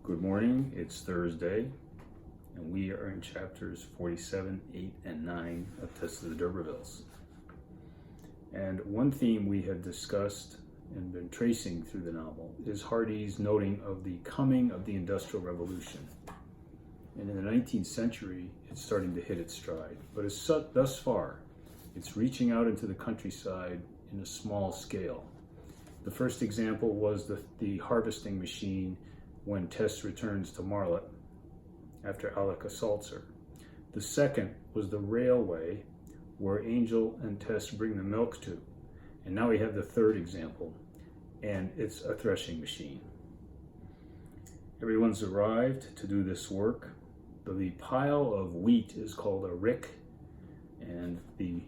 Good morning, it's Thursday, and we are in chapters 47, 8, and 9 of Tess of the D'Urbervilles. And one theme we have discussed and been tracing through the novel is Hardy's noting of the coming of the Industrial Revolution. And in the 19th century, it's starting to hit its stride. But thus far, it's reaching out into the countryside in a small scale. The first example was the harvesting machine when Tess returns to Marlott after Alec assaults her. The second was the railway where Angel and Tess bring the milk to. And now we have the third example, and it's a threshing machine. Everyone's arrived to do this work. The pile of wheat is called a rick, and the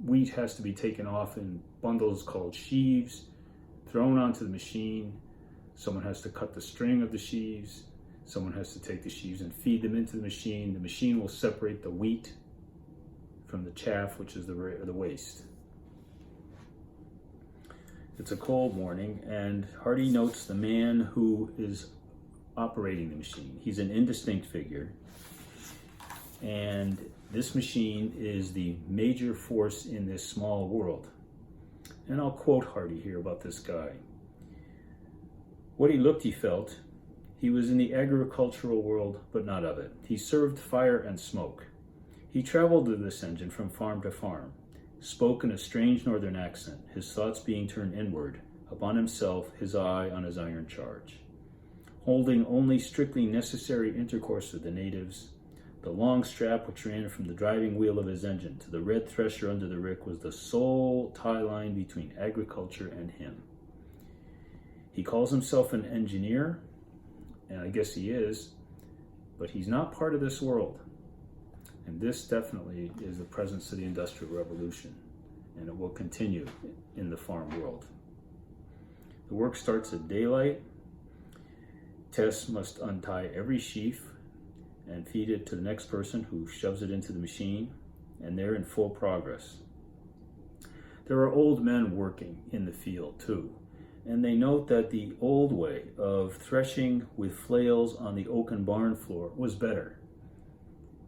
wheat has to be taken off in bundles called sheaves, thrown onto the machine. Someone has to cut the string of the sheaves. Someone has to take the sheaves and feed them into the machine. The machine will separate the wheat from the chaff, which is the waste. It's a cold morning, and Hardy notes the man who is operating the machine. He's an indistinct figure, and this machine is the major force in this small world. And I'll quote Hardy here about this guy. What he looked, he felt. He was in the agricultural world, but not of it. He served fire and smoke. He traveled with this engine from farm to farm, spoke in a strange northern accent, his thoughts being turned inward, upon himself, his eye on his iron charge. Holding only strictly necessary intercourse with the natives, the long strap which ran from the driving wheel of his engine to the red thresher under the rick was the sole tie line between agriculture and him. He calls himself an engineer, and I guess he is, but he's not part of this world. And this definitely is the presence of the Industrial Revolution, and it will continue in the farm world. The work starts at daylight. Tess must untie every sheaf and feed it to the next person who shoves it into the machine, and they're in full progress. There are old men working in the field too, and they note that the old way of threshing with flails on the oaken barn floor was better.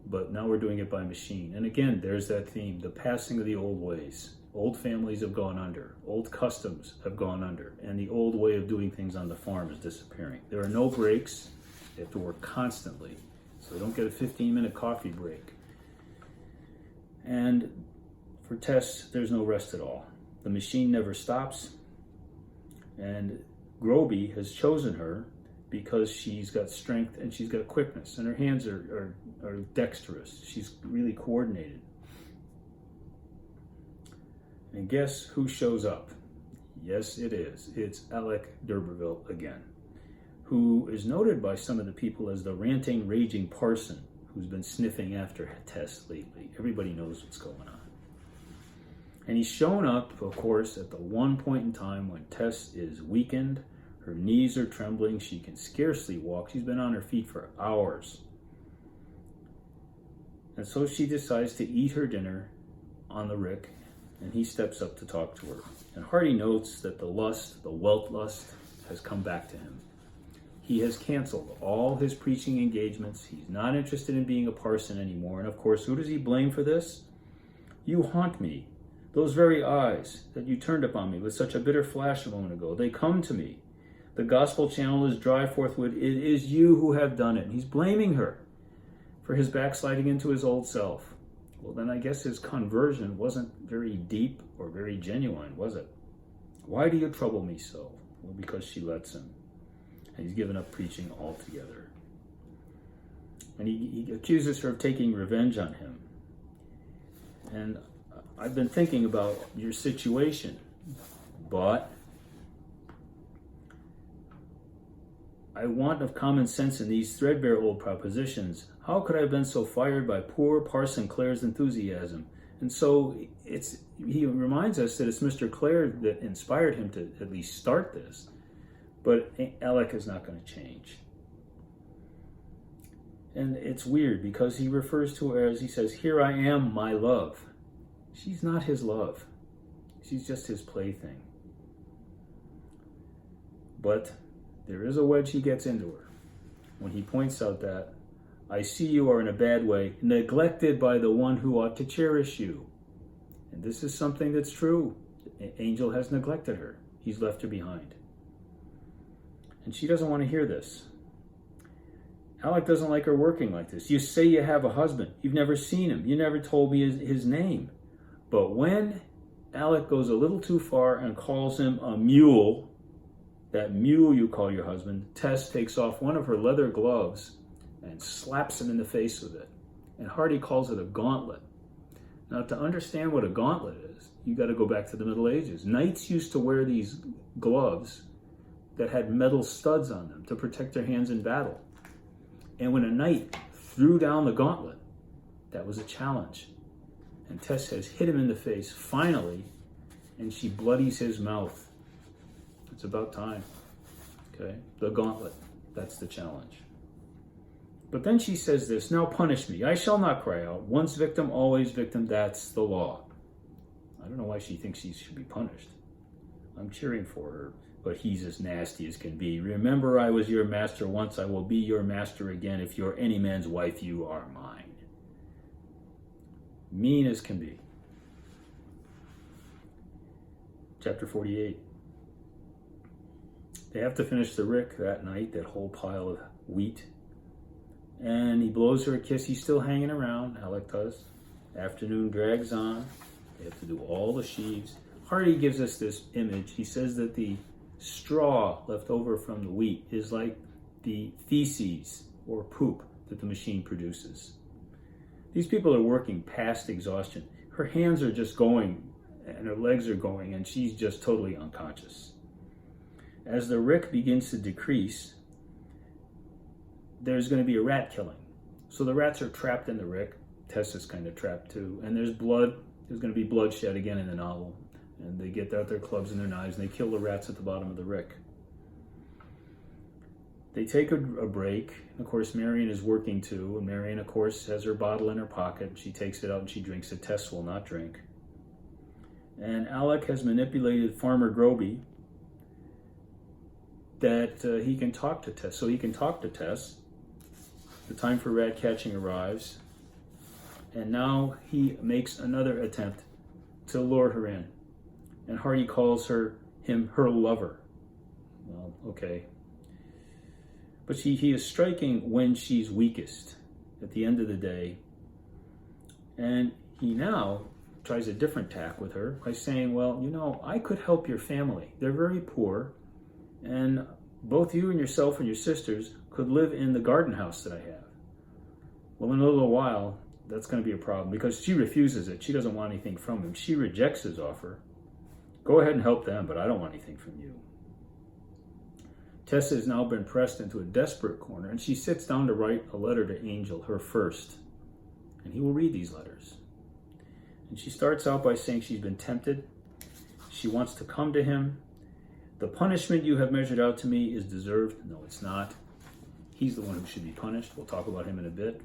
But now we're doing it by machine. And again, there's that theme, the passing of the old ways. Old families have gone under, old customs have gone under, and the old way of doing things on the farm is disappearing. There are no breaks. They have to work constantly, so they don't get a 15-minute coffee break. And for Tess, there's no rest at all. The machine never stops. And Groby has chosen her because she's got strength and she's got quickness, and her hands are dexterous. She's really coordinated. And guess who shows up? Yes, it is. It's Alec d'Urberville again, who is noted by some of the people as the ranting, raging parson who's been sniffing after Tess lately. Everybody knows what's going on. And he's shown up, of course, at the one point in time when Tess is weakened. Her knees are trembling. She can scarcely walk. She's been on her feet for hours. And so she decides to eat her dinner on the rick, and he steps up to talk to her. And Hardy notes that the wealth lust, has come back to him. He has canceled all his preaching engagements. He's not interested in being a parson anymore. And of course, who does he blame for this? You haunt me. Those very eyes that you turned upon me with such a bitter flash a moment ago, they come to me. The gospel channel is dry forthwith. It is you who have done it. And he's blaming her for his backsliding into his old self. Well, then I guess his conversion wasn't very deep or very genuine, was it? Why do you trouble me so? Well, because she lets him. And he's given up preaching altogether. And he accuses her of taking revenge on him. And I've been thinking about your situation, but I want of common sense in these threadbare old propositions. How could I have been so fired by poor Parson Clare's enthusiasm? And so he reminds us that it's Mr. Clare that inspired him to at least start this, but Alec is not going to change. And it's weird because he refers to her as, he says, "Here I am, my love." She's not his love. She's just his plaything. But There is a wedge he gets into her when he points out that, I see you are in a bad way, neglected by the one who ought to cherish you. And this is something that's true. Angel has neglected her. He's left her behind. And she doesn't want to hear this. Alec doesn't like her working like this. You say you have a husband. You've never seen him. You never told me his name. But when Alec goes a little too far and calls him a mule, that mule you call your husband, Tess takes off one of her leather gloves and slaps him in the face with it. And Hardy calls it a gauntlet. Now, to understand what a gauntlet is, you got to go back to the Middle Ages. Knights used to wear these gloves that had metal studs on them to protect their hands in battle. And when a knight threw down the gauntlet, that was a challenge. And Tess has hit him in the face, finally, and she bloodies his mouth. It's about time. Okay? The gauntlet. That's the challenge. But then she says this, now punish me. I shall not cry out. Once victim, always victim. That's the law. I don't know why she thinks she should be punished. I'm cheering for her, but he's as nasty as can be. Remember, I was your master once. I will be your master again. If you're any man's wife, you are mine. Mean as can be. Chapter 48. They have to finish the rick that night, that whole pile of wheat. And he blows her a kiss. He's still hanging around, Alec does. Afternoon drags on. They have to do all the sheaves. Hardy gives us this image. He says that the straw left over from the wheat is like the feces or poop that the machine produces. These people are working past exhaustion. Her hands are just going and her legs are going and she's just totally unconscious. As the rick begins to decrease, there's going to be a rat killing. So the rats are trapped in the rick. Tess is kind of trapped too. And there's blood. There's going to be bloodshed again in the novel. And they get out their clubs and their knives and they kill the rats at the bottom of the rick. They take a break. Of course, Marion is working too. And Marion, of course, has her bottle in her pocket. She takes it out and she drinks it. Tess will not drink. And Alec has manipulated Farmer Groby that he can talk to Tess. So he can talk to Tess. The time for rat catching arrives, and now he makes another attempt to lure her in. And Hardy calls him her lover. Well, okay. But he is striking when she's weakest, at the end of the day. And he now tries a different tack with her by saying, well, you know, I could help your family. They're very poor, and both you and yourself and your sisters could live in the garden house that I have. Well, in a little while, that's going to be a problem because she refuses it. She doesn't want anything from him. She rejects his offer. Go ahead and help them, but I don't want anything from you. Tessa has now been pressed into a desperate corner, and she sits down to write a letter to Angel, her first. And he will read these letters. And she starts out by saying she's been tempted. She wants to come to him. The punishment you have measured out to me is deserved. No, it's not. He's the one who should be punished. We'll talk about him in a bit.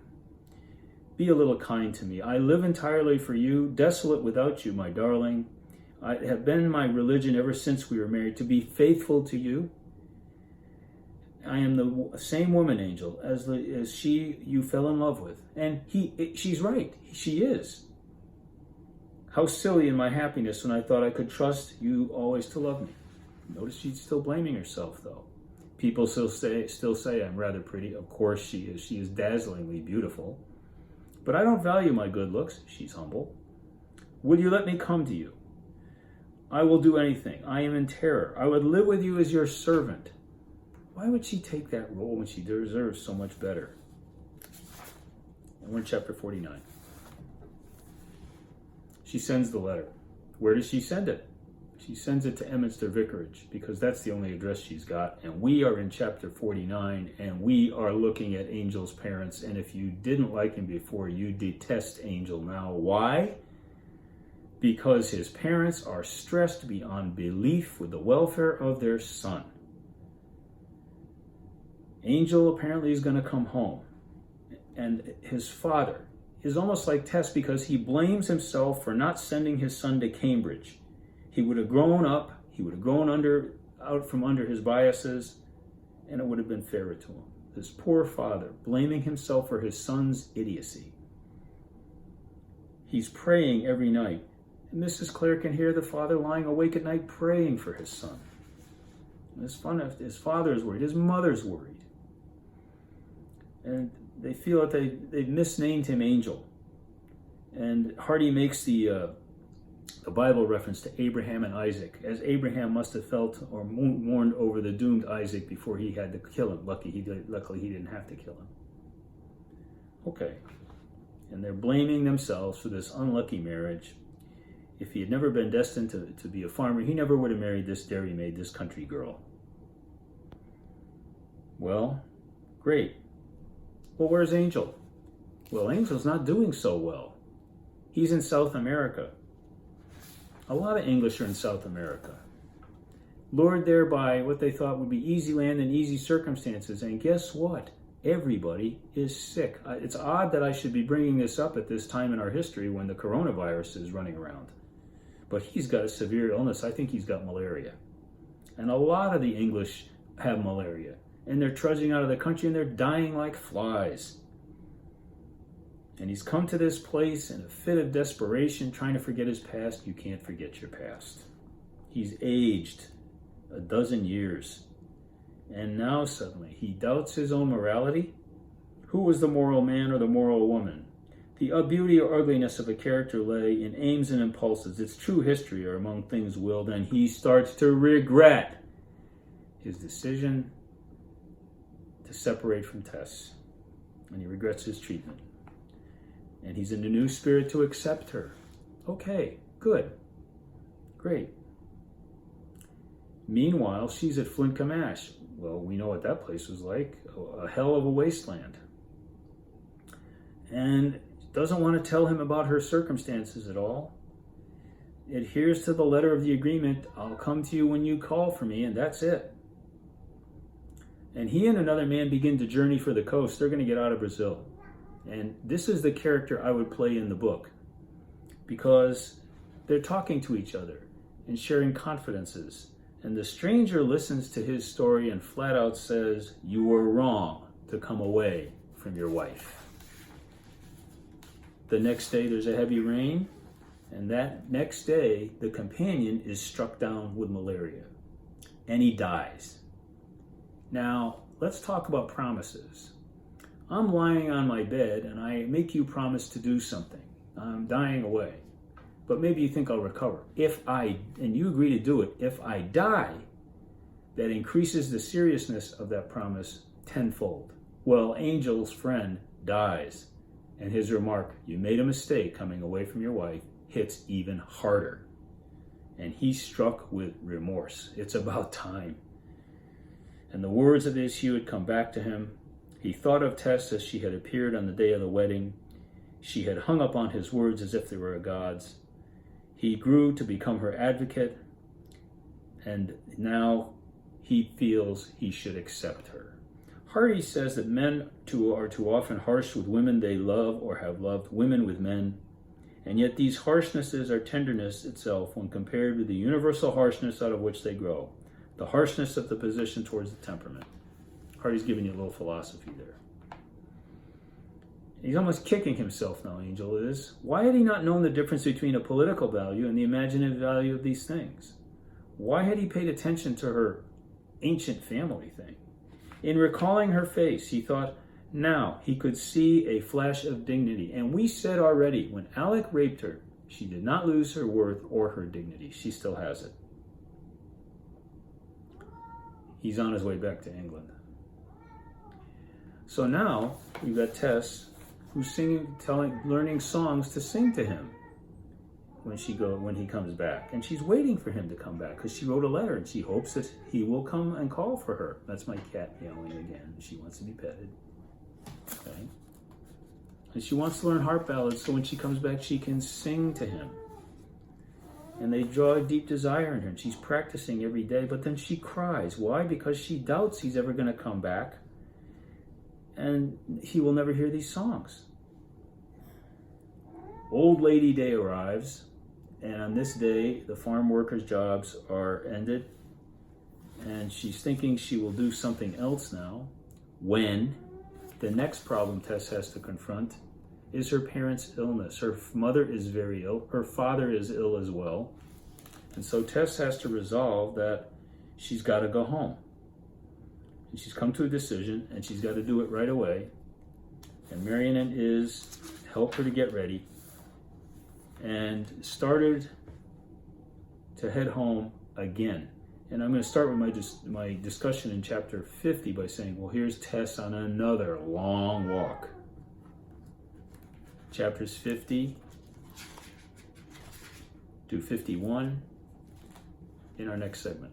Be a little kind to me. I live entirely for you, desolate without you, my darling. I have been my religion ever since we were married, to be faithful to you. I am the same woman, Angel, as she you fell in love with. And she's right. She is. How silly in my happiness when I thought I could trust you always to love me. Notice she's still blaming herself, though. People still say I'm rather pretty. Of course she is. She is dazzlingly beautiful. But I don't value my good looks. She's humble. Will you let me come to you? I will do anything. I am in terror. I would live with you as your servant. Why would she take that role when she deserves so much better? And we're in chapter 49. She sends the letter. Where does she send it? She sends it to Emminster Vicarage because that's the only address she's got. And we are in chapter 49 and we are looking at Angel's parents. And if you didn't like him before, you detest Angel now. Why? Because his parents are stressed beyond belief with the welfare of their son. Angel apparently is going to come home. And his father is almost like Tess because he blames himself for not sending his son to Cambridge. He would have grown up, he would have grown out from under his biases, and it would have been fairer to him. This poor father, blaming himself for his son's idiocy. He's praying every night. And Mrs. Clare can hear the father lying awake at night praying for his son. His father is worried. His mother's worried. And they feel that they've misnamed him Angel. And Hardy makes the Bible reference to Abraham and Isaac, as Abraham must have felt or mourned over the doomed Isaac before he had to kill him. Luckily, he didn't have to kill him. Okay. And they're blaming themselves for this unlucky marriage. If he had never been destined to be a farmer, he never would have married this dairymaid, this country girl. Well, great. Well, where's Angel? Well, Angel's not doing so well. He's in South America. A lot of English are in South America, lured there by what they thought would be easy land and easy circumstances. And guess what? Everybody is sick. It's odd that I should be bringing this up at this time in our history when the coronavirus is running around. But he's got a severe illness. I think he's got malaria. And a lot of the English have malaria. And they're trudging out of the country and they're dying like flies. And he's come to this place in a fit of desperation, trying to forget his past. You can't forget your past. He's aged 12 years. And now suddenly he doubts his own morality. Who was the moral man or the moral woman? The beauty or ugliness of a character lay in aims and impulses. Its true history are among things willed, and he starts to regret his decision to separate from Tess. And he regrets his treatment. And he's in a new spirit to accept her. Okay, good. Great. Meanwhile, she's at Flint Camash. Well, we know what that place was like. A hell of a wasteland. And doesn't want to tell him about her circumstances at all. Adheres to the letter of the agreement. I'll come to you when you call for me, and that's it. And he and another man begin to journey for the coast. They're going to get out of Brazil. And this is the character I would play in the book, because they're talking to each other and sharing confidences. And the stranger listens to his story and flat out says, "You were wrong to come away from your wife." The next day there's a heavy rain, and that next day the companion is struck down with malaria, and he dies. Now, let's talk about promises. I'm lying on my bed and I make you promise to do something. I'm dying away. But maybe you think I'll recover. And you agree to do it, if I die, that increases the seriousness of that promise tenfold. Well, Angel's friend dies, and his remark, "You made a mistake coming away from your wife," hits even harder. And he's struck with remorse. It's about time. And the words of his Hugh had come back to him. He thought of Tess as she had appeared on the day of the wedding. She had hung up on his words as if they were God's. He grew to become her advocate, and now he feels he should accept her. Hardy says that men are too often harsh with women they love or have loved, women with men, and yet these harshnesses are tenderness itself when compared with the universal harshness out of which they grow, the harshness of the position towards the temperament. Hardy's giving you a little philosophy there. He's almost kicking himself now, Angel is. Why had he not known the difference between a political value and the imaginative value of these things? Why had he paid attention to her ancient family thing? In recalling her face, he thought, now he could see a flash of dignity. And we said already, when Alec raped her, she did not lose her worth or her dignity. She still has it. He's on his way back to England. So now we've got Tess, who's learning songs to sing to him when he comes back, and she's waiting for him to come back because she wrote a letter and she hopes that he will come and call for her. That's my cat yelling again. She wants to be petted. Okay, and she wants to learn harp ballads so when she comes back she can sing to him. And they draw a deep desire in her, and she's practicing every day. But then she cries. Why? Because she doubts he's ever going to come back, and he will never hear these songs. Old Lady Day arrives, and on this day, the farm workers' jobs are ended, and she's thinking she will do something else now, when the next problem Tess has to confront is her parents' illness. Her mother is very ill. Her father is ill as well. And so Tess has to resolve that she's got to go home. And she's come to a decision, and she's got to do it right away. And Marianne is help her to get ready, and started to head home again. And I'm going to start with my discussion in chapter 50 by saying, well, here's Tess on another long walk. Chapters 50 to 51 in our next segment.